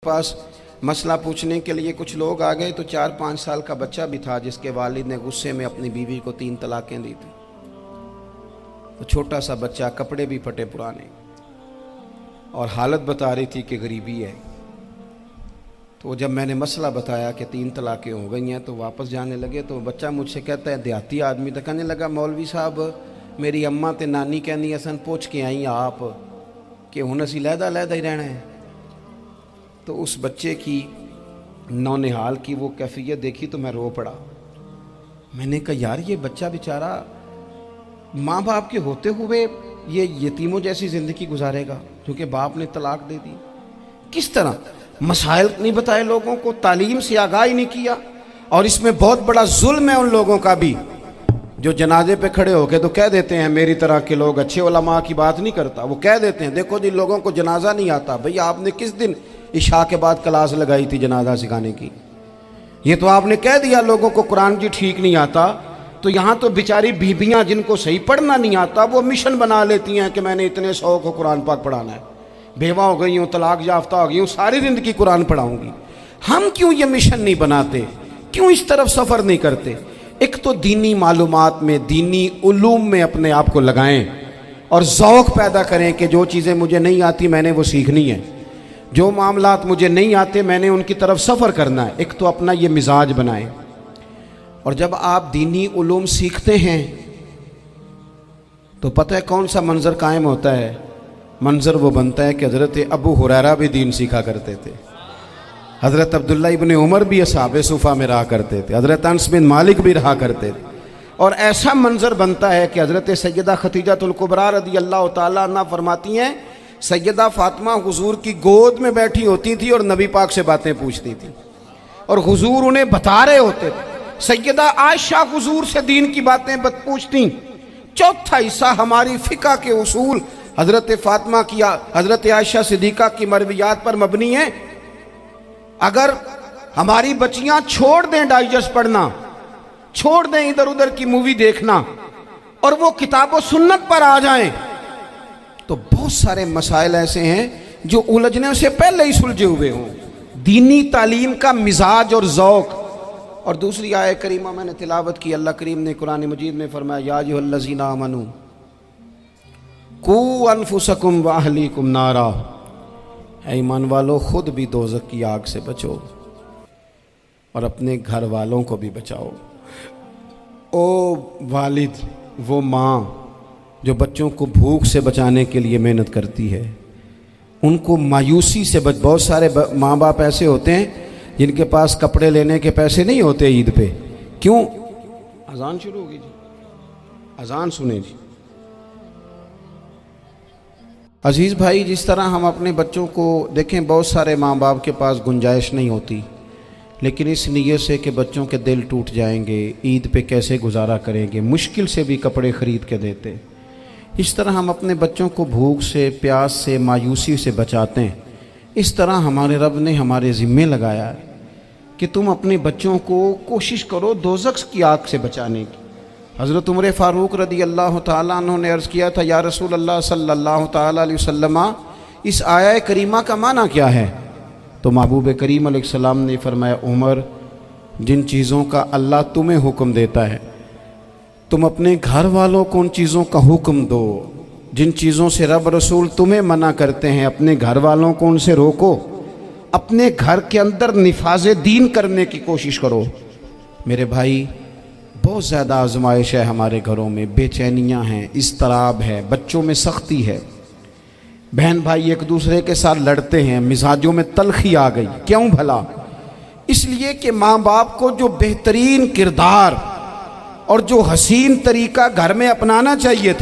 पास मसला पूछने के लिए कुछ लोग आ गए तो 4-5 साल का बच्चा भी था जिसके वालिद ने गुस्से में अपनी बीवी को 3 तलाकें दी थी। तो छोटा सा बच्चा, कपड़े भी फटे पुराने, और हालत बता रही थी कि गरीबी है। तो जब मैंने मसला बताया कि 3 तलाकें हो गई हैं तो वापस जाने लगे, तो बच्चा मुझसे कहता है, देहाती आदमी, तो कहने लगा, मौलवी साहब मेरी अम्मा ते नानी कहनी असन पूछ के आई आप कि हुण असी लहदा ही रहना है। तो उस बच्चे की नौनिहाल की वो कैफियत देखी तो मैं रो पड़ा। मैंने कहा यार ये बच्चा बेचारा माँ बाप के होते हुए ये यतीमों जैसी ज़िंदगी गुजारेगा क्योंकि बाप ने तलाक दे दी। किस तरह मसाइल नहीं बताए लोगों को, तालीम से आगाही नहीं किया। और इसमें बहुत बड़ा जुल्म है उन लोगों का भी जो जनाजे पे खड़े होके तो कह देते हैं, मेरी तरह के लोग, अच्छे उलमा की बात नहीं करता, वो कह देते हैं देखो जिन लोगों को जनाजा नहीं आता, भैया आपने किस दिन इशा के बाद क्लास लगाई थी जनाजा सिखाने की? ये तो आपने कह दिया लोगों को कुरान जी ठीक नहीं आता। तो यहाँ तो बेचारी बीबियाँ जिनको सही पढ़ना नहीं आता वो मिशन बना लेती हैं कि मैंने इतने 100 को कुरान पाक पढ़ाना है, बेवा हो गई हूँ, तलाक याफ्ता हो गई हूँ, सारी ज़िंदगी कुरान पढ़ाऊँगी। हम क्यों ये मिशन नहीं बनाते, क्यों इस तरफ सफ़र नहीं करते? एक तो दीनी मालूमात में, दीनी उलूम में अपने आप को लगाएं और ज़ौक़ पैदा करें कि जो चीज़ें मुझे नहीं आती मैंने वो सीखनी है, जो मामलात मुझे नहीं आते मैंने उनकी तरफ सफ़र करना है। एक तो अपना ये मिजाज बनाएं। और जब आप दीनी उलूम सीखते हैं तो पता है कौन सा मंज़र कायम होता है? मंज़र वो बनता है कि हज़रत अबू हुरैरा भी दीन सीखा करते थे, हज़रत अब्दुल्ला इब्न उमर भी असहाबे सुफ़ा में रहा करते थे, हज़रत अनस बिन मालिक भी रहा करते थे। और ऐसा मंज़र बनता है कि हज़रत सैयदा खदीजतुल कुबरा रज़ी अल्लाह तआला अन्हा फरमाती हैं, सैयदा फ़ातिमा हुज़ूर की गोद में बैठी होती थी और नबी पाक से बातें पूछती थी और हुज़ूर उन्हें बता रहे होते थे। सैयदा आयशा हुज़ूर से दीन की बातें पूछती। चौथा हिस्सा हमारी फ़िक़्ह के उसूल हज़रत फ़ातिमा की, हज़रत आयशा सिद्दीक़ा की मरवियात पर मबनी है। अगर हमारी बच्चियां छोड़ दें डाइजेस्ट पढ़ना, छोड़ दें इधर उधर की मूवी देखना और वो किताबों सुन्नत पर आ जाएं तो बहुत सारे मसाइल ऐसे हैं जो उलझने से पहले ही सुलझे हुए हों। दीनी तालीम का मिजाज और ज़ौक़। और दूसरी आयत करीमा मैंने तिलावत की, अल्लाह करीम ने कुरान मजीद में फरमाया, या अय्युहल्लज़ीना आमनू कू अनफुसकुम व अहलीकुम नारा, ऐ ईमान वालों खुद भी दोज़ख की आग से बचो और अपने घर वालों को भी बचाओ। ओ वालिद, वो माँ जो बच्चों को भूख से बचाने के लिए मेहनत करती है, उनको मायूसी से बहुत सारे माँ बाप ऐसे होते हैं जिनके पास कपड़े लेने के पैसे नहीं होते ईद पे। क्यों? अजान शुरू होगी जी, अजान सुने जी। अजीज़ भाई, जिस तरह हम अपने बच्चों को देखें, बहुत सारे माँ बाप के पास गुंजाइश नहीं होती, लेकिन इस नीयत से कि बच्चों के दिल टूट जाएंगे, ईद पे कैसे गुजारा करेंगे, मुश्किल से भी कपड़े ख़रीद के देते। इस तरह हम अपने बच्चों को भूख से, प्यास से, मायूसी से बचाते हैं। इस तरह हमारे रब ने हमारे ज़िम्मे लगाया है कि तुम अपने बच्चों को कोशिश करो दोज़ख की आग से बचाने की। हज़रत उमर फ़ारूक रज़ी अल्लाह तआला अन्हु ने अर्ज़ किया था, या रसूल अल्लाह सल्लल्लाहु तआला अलैहि वसल्लम, इस आया करीमा का माना क्या है? तो महबूब करीम अलैहिस्सलाम ने फरमाया, उमर, जिन चीज़ों का अल्लाह तुम्हें हुक्म देता है तुम अपने घर वालों को उन चीज़ों का हुक्म दो, जिन चीज़ों से रब रसूल तुम्हें मना करते हैं अपने घर वालों को उनसे रोको, अपने घर के अंदर निफाज़े दीन करने की कोशिश करो। मेरे भाई, बहुत ज़्यादा आजमाइश है हमारे घरों में, बेचैनियाँ हैं, इज़्तिराब है, बच्चों में सख्ती है, बहन भाई एक दूसरे के साथ लड़ते हैं, मिजाजों में तलखी आ गई। क्यों भला? इसलिए कि माँ बाप को जो बेहतरीन किरदार और जो हसीन तरीका घर में अपनाना चाहिए था